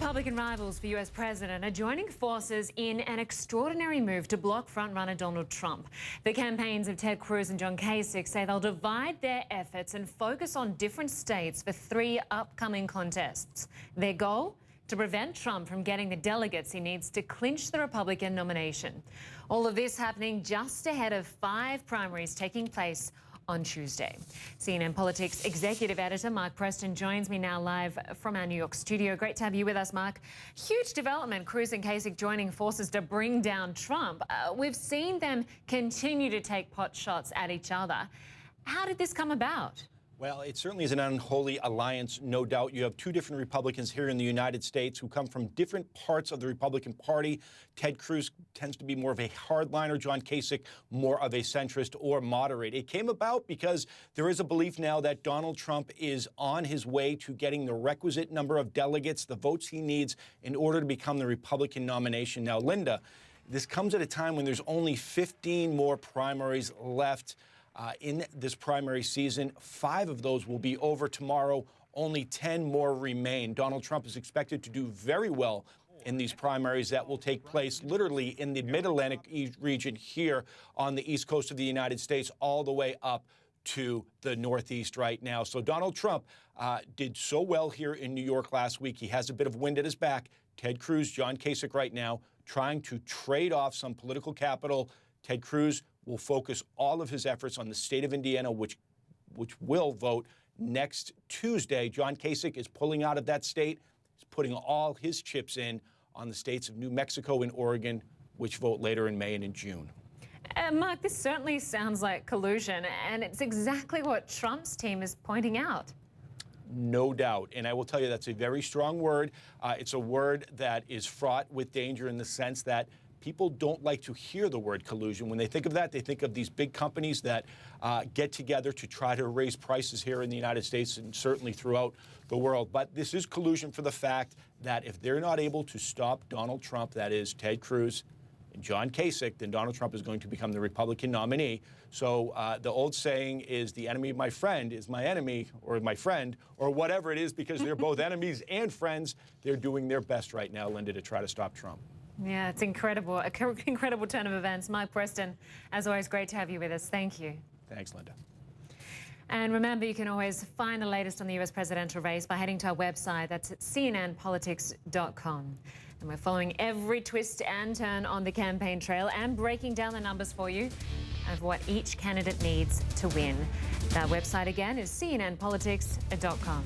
Republican rivals for US president are joining forces in an extraordinary move to block frontrunner Donald Trump. The campaigns of Ted Cruz and John Kasich say they'll divide their efforts and focus on different states for 3 upcoming contests. Their goal? To prevent Trump from getting the delegates he needs to clinch the Republican nomination. All of this happening just ahead of 5 primaries taking place on Tuesday. CNN Politics executive editor Mark Preston joins me now live from our New York studio. Great to have you with us, Mark. Huge development, Cruz and Kasich joining forces to bring down Trump. We've seen them continue to take pot shots at each other. How did this come about? Well, it certainly is an unholy alliance, no doubt. You have 2 different Republicans here in the United States who come from different parts of the Republican Party. Ted Cruz tends to be more of a hardliner, John Kasich more of a centrist or moderate. It came about because there is a belief now that Donald Trump is on his way to getting the requisite number of delegates, the votes he needs in order to become the Republican nomination. Now, Lynda, this comes at a time when there's only 15 more primaries left. In this primary season. 5 of those will be over tomorrow. Only 10 more remain. Donald Trump is expected to do very well in these primaries that will take place literally in the mid-Atlantic region here on the east coast of the United States, all the way up to the Northeast right now. So Donald Trump did so well here in New York last week. He has a bit of wind at his back. Ted Cruz, John Kasich right now trying to trade off some political capital. Ted Cruz will focus all of his efforts on the state of Indiana, which will vote next Tuesday. John Kasich is pulling out of that state. He's putting all his chips in on the states of New Mexico and Oregon, which vote later in May and in June. Mark, this certainly sounds like collusion, and it's exactly what Trump's team is pointing out. No doubt. And I will tell you that's a very strong word. It's a word that is fraught with danger in the sense that people don't like to hear the word collusion. When they think of that, they think of these big companies that get together to try to raise prices here in the United States and certainly throughout the world. But this is collusion for the fact that if they're not able to stop Donald Trump, that is Ted Cruz and John Kasich, then Donald Trump is going to become the Republican nominee. So the old saying is the enemy of my friend is my enemy or my friend or whatever it is, because they're both enemies and friends. They're doing their best right now, Lynda, to try to stop Trump. Yeah, it's incredible. An incredible turn of events. Mark Preston, as always, great to have you with us. Thank you. Thanks, Lynda. And remember, you can always find the latest on the US presidential race by heading to our website. That's at cnnpolitics.com. And we're following every twist and turn on the campaign trail and breaking down the numbers for you of what each candidate needs to win. That website again is cnnpolitics.com.